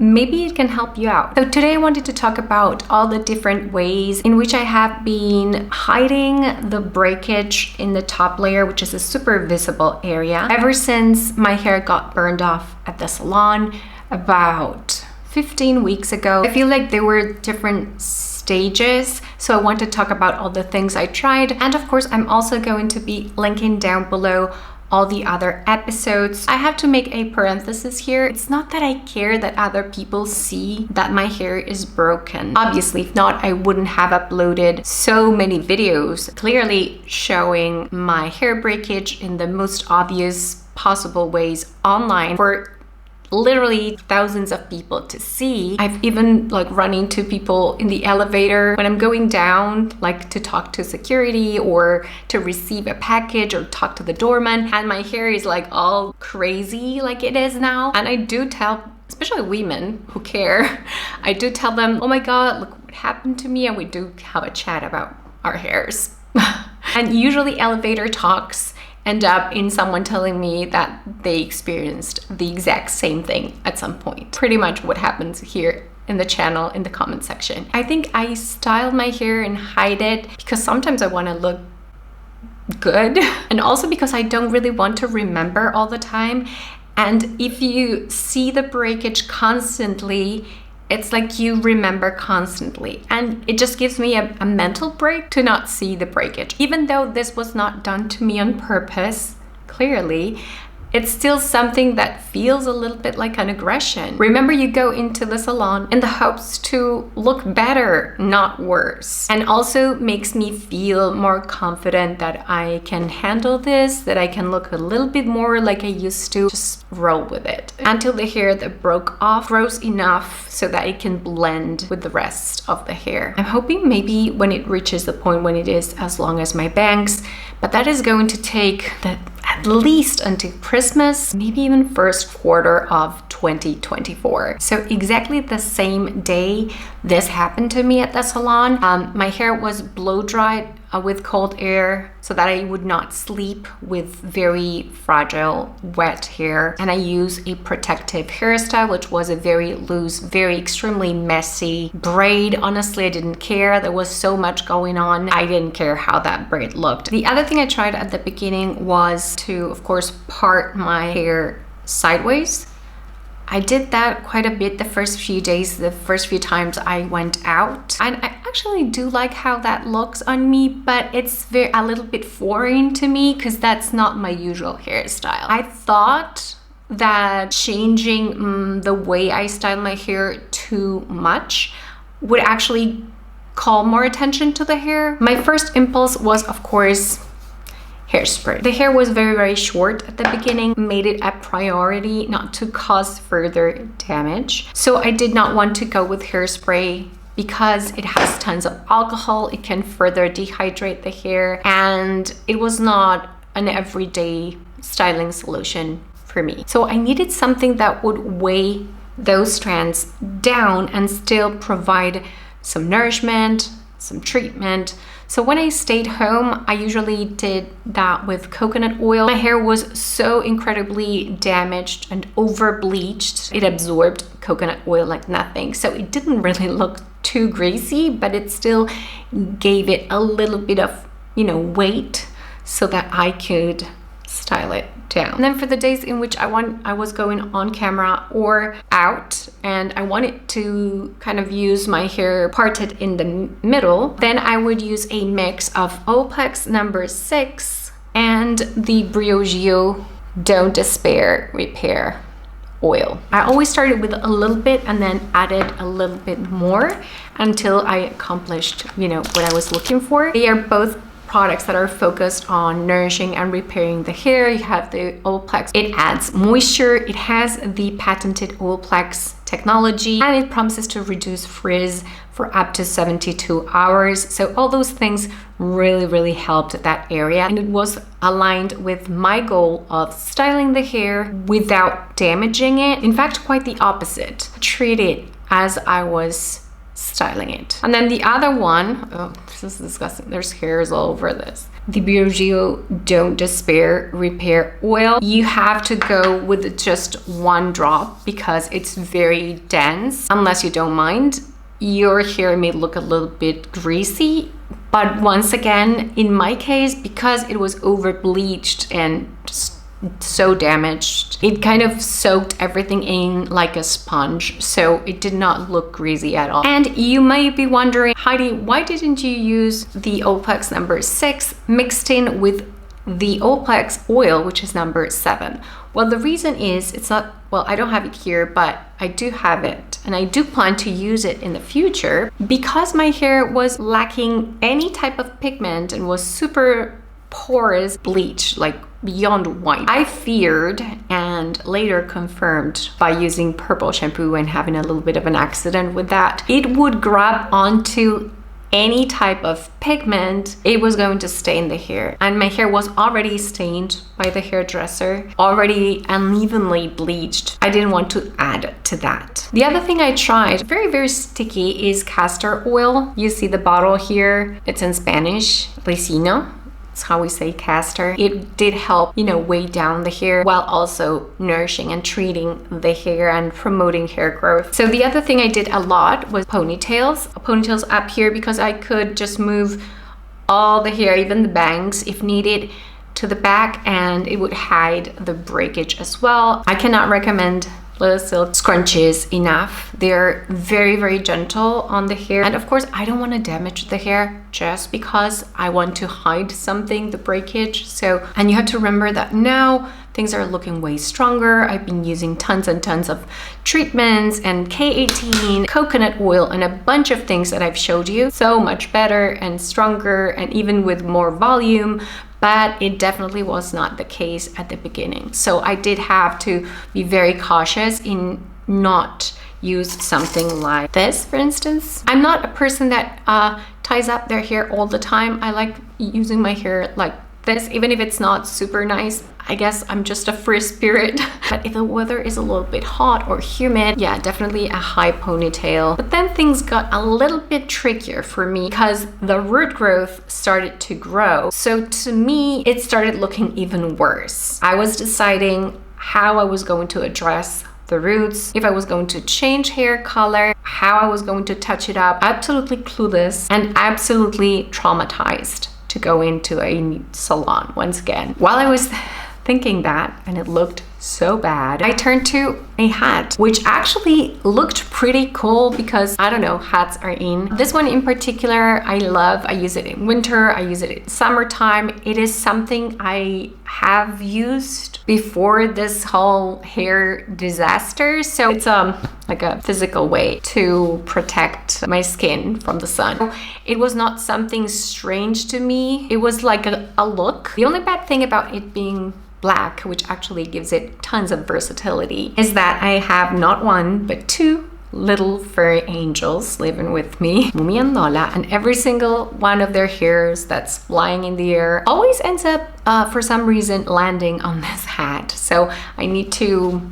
maybe it can help you out. So today I wanted to talk about all the different ways in which I have been hiding the breakage in the top layer, which is a super visible area, ever since my hair got burned off at the salon about 15 weeks ago. I feel like there were different stages, so I want to talk about all the things I tried, and of course I'm also going to be linking down below all the other episodes. I have to make a parenthesis here. It's not that I care that other people see that my hair is broken. Obviously, if not, I wouldn't have uploaded so many videos clearly showing my hair breakage in the most obvious possible ways online for literally thousands of people to see. I've even run into people in the elevator when I'm going down, to talk to security or to receive a package or talk to the doorman, and my hair is all crazy like it is now. And I do tell, especially women who care, I do tell them, oh my God, look what happened to me, and we do have a chat about our hairs. And usually elevator talks end up in someone telling me that they experienced the exact same thing at some point. Pretty much what happens here in the channel in the comment section. I think I style my hair and hide it because sometimes I want to look good, and also because I don't really want to remember all the time. And if you see the breakage constantly, it's like you remember constantly, and it just gives me a mental break to not see the breakage. Even though this was not done to me on purpose, clearly, it's still something that feels a little bit like an aggression. Remember, you go into the salon in the hopes to look better, not worse. And also makes me feel more confident that I can handle this, that I can look a little bit more like I used to. Just roll with it until the hair that broke off grows enough so that it can blend with the rest of the hair. I'm hoping maybe when it reaches the point when it is as long as my bangs, but that is going to take at least until Christmas, maybe even first quarter of 2024. So exactly the same day this happened to me at the salon, my hair was blow dried with cold air so that I would not sleep with very fragile, wet hair. And I use a protective hairstyle, which was a very loose, very extremely messy braid. Honestly, I didn't care. There was so much going on. I didn't care how that braid looked. The other thing I tried at the beginning was to, of course, part my hair sideways. I did that quite a bit the first few days, the first few times I went out. And I actually do like how that looks on me, but it's a little bit foreign to me because that's not my usual hairstyle. I thought that changing the way I style my hair too much would actually call more attention to the hair. My first impulse was, of course, hairspray. The hair was very, very short at the beginning, made it a priority not to cause further damage. So I did not want to go with hairspray because it has tons of alcohol. It can further dehydrate the hair, and it was not an everyday styling solution for me. So I needed something that would weigh those strands down and still provide some nourishment, some treatment. So when I stayed home, I usually did that with coconut oil. My hair was so incredibly damaged and over bleached. It absorbed coconut oil like nothing. So it didn't really look too greasy, but it still gave it a little bit of, weight so that I could style it down. And then for the days in which I was going on camera or out and I wanted to kind of use my hair parted in the middle, then I would use a mix of Olaplex number 6 and the Briogeo Don't Despair Repair oil. I always started with a little bit and then added a little bit more until I accomplished, what I was looking for. They are both products that are focused on nourishing and repairing the hair. You have the Olaplex. It adds moisture. It has the patented Olaplex technology, and it promises to reduce frizz for up to 72 hours. So all those things really, really helped that area. And it was aligned with my goal of styling the hair without damaging it. In fact, quite the opposite. Treat it as I was styling it. And then the other one, oh, this is disgusting. There's hairs all over this. the Biorgio Don't Despair Repair Oil. You have to go with just one drop because it's very dense. Unless you don't mind, your hair may look a little bit greasy. But once again, in my case, because it was over bleached and just so damaged, it kind of soaked everything in like a sponge, so it did not look greasy at all. And you might be wondering, Heidi, why didn't you use the Olaplex number 6 mixed in with the Olaplex oil, which is number 7? Well, the reason is it's not, well, I don't have it here, but I do have it and I do plan to use it in the future. Because my hair was lacking any type of pigment and was super porous bleach, like beyond white, I feared, and later confirmed by using purple shampoo and having a little bit of an accident with that, it would grab onto any type of pigment. It was going to stain the hair, and my hair was already stained by the hairdresser, already unevenly bleached. I didn't want to add to that. The other thing I tried, very sticky, is castor oil. You see the bottle here, it's in Spanish, ricino. That's how we say castor. It did help, weigh down the hair while also nourishing and treating the hair and promoting hair growth. So the other thing I did a lot was ponytails up here, because I could just move all the hair, even the bangs if needed, to the back, and it would hide the breakage as well. I cannot recommend Little Silk scrunchies enough. They're very gentle on the hair, and of course I don't want to damage the hair just because I want to hide something, the breakage. So, and you have to remember that now things are looking way stronger. I've been using tons and tons of treatments and K18, coconut oil, and a bunch of things that I've showed you. So much better and stronger, and even with more volume. But it definitely was not the case at the beginning. So I did have to be very cautious in not use something like this, for instance. I'm not a person that ties up their hair all the time. I like using my hair like this, even if it's not super nice. I guess I'm just a free spirit. But if the weather is a little bit hot or humid, yeah, definitely a high ponytail. But then things got a little bit trickier for me because the root growth started to grow. So to me, it started looking even worse. I was deciding how I was going to address the roots, if I was going to change hair color, how I was going to touch it up. Absolutely clueless and absolutely traumatized to go into a salon once again. While I was thinking that, and it looked so bad, I turned to a hat, which actually looked pretty cool because, I don't know, hats are in. This one in particular, I love. I use it in winter, I use it in summertime. It is something I have used before this whole hair disaster. So it's like a physical way to protect my skin from the sun. It was not something strange to me. It was like a look. The only bad thing about it being black, which actually gives it tons of versatility, is that I have not one, but two little furry angels living with me, Mumi and Lola, and every single one of their hairs that's flying in the air always ends up, for some reason, landing on this hat. So I need to,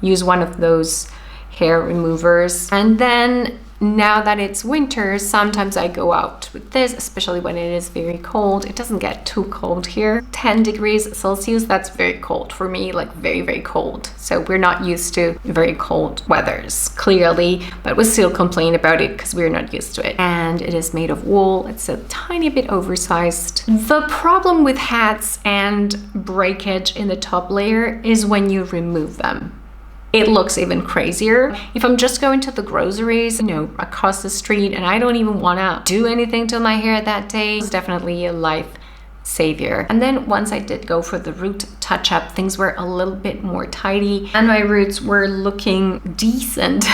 use one of those hair removers. And then now that it's winter, sometimes I go out with this, especially when it is very cold. It doesn't get too cold here. 10 degrees Celsius, that's very cold for me, like very cold. So we're not used to very cold weathers, clearly, but we still complain about it because we're not used to it. And it is made of wool. It's a tiny bit oversized. The problem with hats and breakage in the top layer is when you remove them. It looks even crazier. If I'm just going to the groceries, across the street, and I don't even want to do anything to my hair that day, it's definitely a life savior. And then once I did go for the root touch-up, things were a little bit more tidy and my roots were looking decent.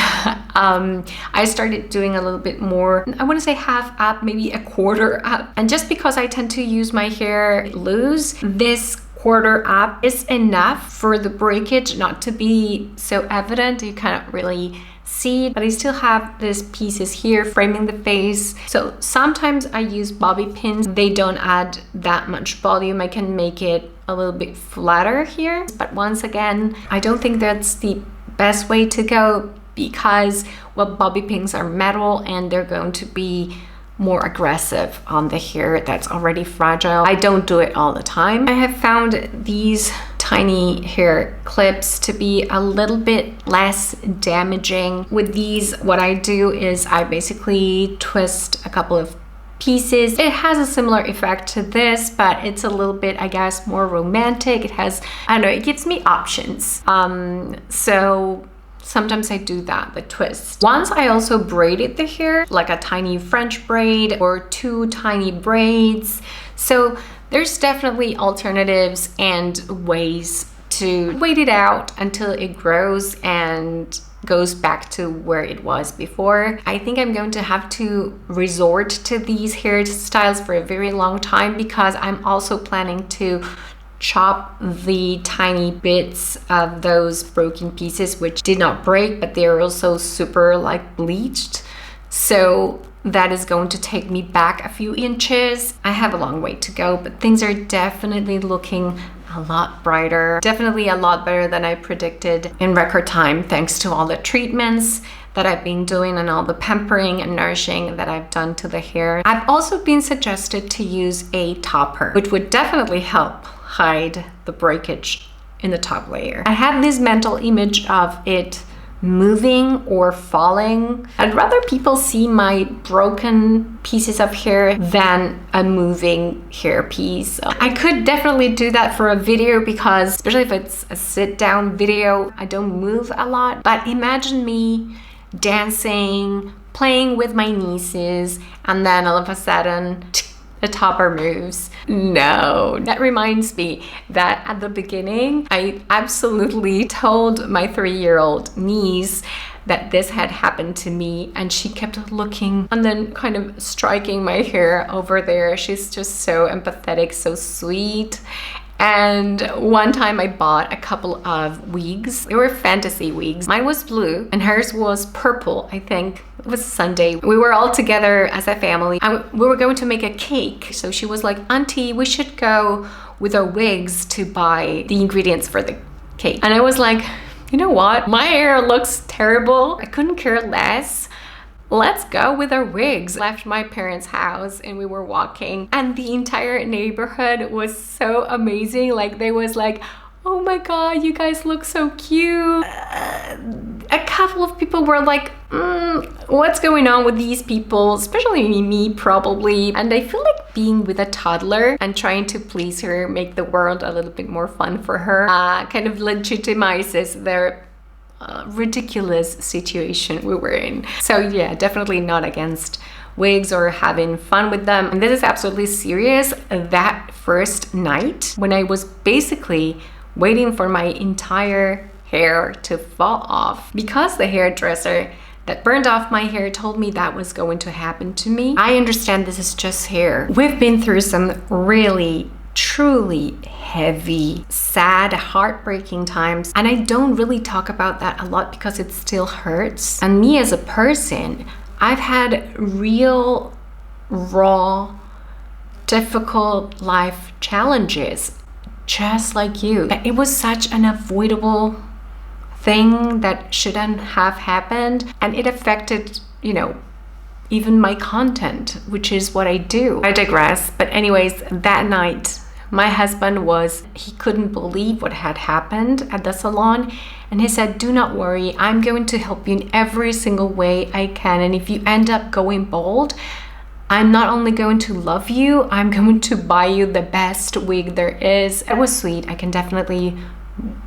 I started doing a little bit more, I want to say half up, maybe a quarter up. And just because I tend to use my hair loose, this quarter up is enough for the breakage not to be so evident. You cannot really see it, but I still have these pieces here framing the face. So sometimes I use bobby pins. They don't add that much volume. I can make it a little bit flatter here. But once again, I don't think that's the best way to go because, well, bobby pins are metal and they're going to be more aggressive on the hair that's already fragile. I don't do it all the time. I have found these tiny hair clips to be a little bit less damaging. With these, what I do is I basically twist a couple of pieces. It has a similar effect to this, but it's a little bit, I guess, more romantic. It has, I don't know, it gives me options. So sometimes I do that, the twist. Once I also braided the hair, like a tiny French braid or 2 tiny braids. So there's definitely alternatives and ways to wait it out until it grows and goes back to where it was before. I think I'm going to have to resort to these hairstyles for a very long time, because I'm also planning to chop the tiny bits of those broken pieces, which did not break, but they're also super like bleached. So that is going to take me back a few inches. I have a long way to go, but things are definitely looking a lot brighter. Definitely a lot better than I predicted in record time, thanks to all the treatments that I've been doing and all the pampering and nourishing that I've done to the hair. I've also been suggested to use a topper, which would definitely help hide the breakage in the top layer. I have this mental image of it moving or falling. I'd rather people see my broken pieces of hair than a moving hair piece. I could definitely do that for a video, because especially if it's a sit down video, I don't move a lot. But imagine me dancing, playing with my nieces, and then all of a sudden the topper moves. No, that reminds me that at the beginning, I absolutely told my 3-year-old niece that this had happened to me, and she kept looking and then kind of striking my hair over there. She's just so empathetic, so sweet. And one time I bought a couple of wigs. They were fantasy wigs. Mine was blue and hers was purple, I think. It was Sunday. We were all together as a family and we were going to make a cake. So she was like, "Auntie, we should go with our wigs to buy the ingredients for the cake." And I was like, you know what? My hair looks terrible. I couldn't care less. Let's go with our wigs. Left my parents' house and we were walking, and the entire neighborhood was so amazing. Like, they was like, "Oh my God, you guys look so cute." A couple of people were like, what's going on with these people? Especially me, probably. And I feel like being with a toddler and trying to please her, make the world a little bit more fun for her, kind of legitimizes their ridiculous situation we were in. So yeah, definitely not against wigs or having fun with them. And this is absolutely serious. That first night, when I was basically waiting for my entire hair to fall off, because the hairdresser that burned off my hair told me that was going to happen to me. I understand this is just hair. We've been through some really truly heavy, sad, heartbreaking times, and I don't really talk about that a lot because it still hurts. And me as a person, I've had real, raw, difficult life challenges, just like you. It was such an avoidable thing that shouldn't have happened, and it affected, you know, even my content, which is what I do. I digress. But anyways, that night, my husband he couldn't believe what had happened at the salon. And he said, "Do not worry, I'm going to help you in every single way I can. And if you end up going bald, I'm not only going to love you, I'm going to buy you the best wig there is." It was sweet. I can definitely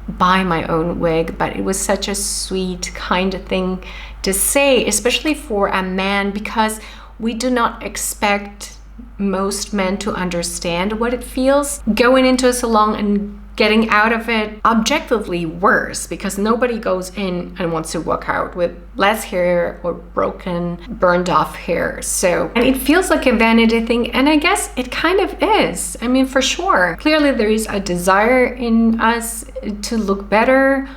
buy my own wig, but it was such a sweet, kind of thing to say, especially for a man, because we do not expect most men to understand what it feels going into a salon and getting out of it objectively worse, because nobody goes in and wants to walk out with less hair or broken, burned off hair. So, and it feels like a vanity thing, and I guess it kind of is. I mean, for sure. Clearly there is a desire in us to look better,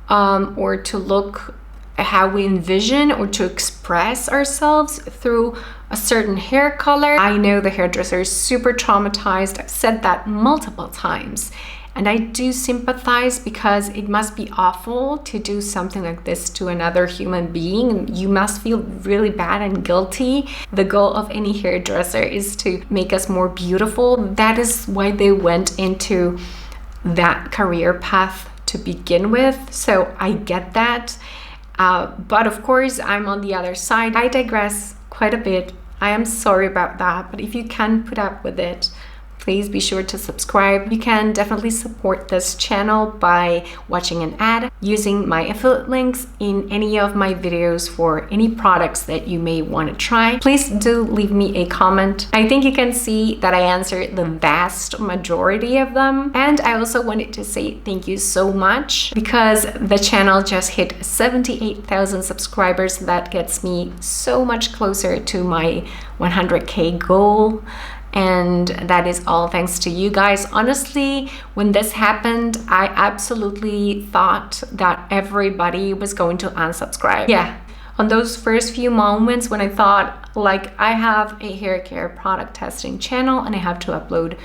or to look how we envision, or to express ourselves through a certain hair color. I know the hairdresser is super traumatized. I've said that multiple times. And I do sympathize, because it must be awful to do something like this to another human being. You must feel really bad and guilty. The goal of any hairdresser is to make us more beautiful. That is why they went into that career path to begin with. So I get that. But of course, I'm on the other side. I digress quite a bit. I am sorry about that. But if you can put up with it, please be sure to subscribe. You can definitely support this channel by watching an ad, using my affiliate links in any of my videos for any products that you may want to try. Please do leave me a comment. I think you can see that I answered the vast majority of them. And I also wanted to say thank you so much, because the channel just hit 78,000 subscribers. That gets me so much closer to my 100K goal. And that is all thanks to you guys. Honestly, when this happened, I absolutely thought that everybody was going to unsubscribe. Yeah, on those first few moments when I thought, like, I have a hair care product testing channel and I have to upload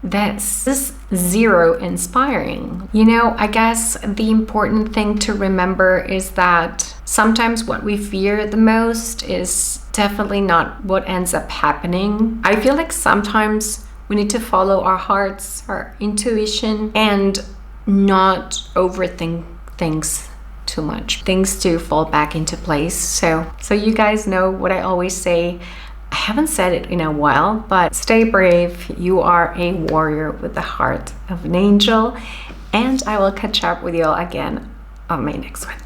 this is zero inspiring. You know, I guess the important thing to remember is that sometimes what we fear the most is definitely not what ends up happening. I feel like sometimes we need to follow our hearts, our intuition, and not overthink things too much. Things do fall back into place. So you guys know what I always say. I haven't said it in a while, but stay brave. You are a warrior with the heart of an angel. And I will catch up with you all again on my next one.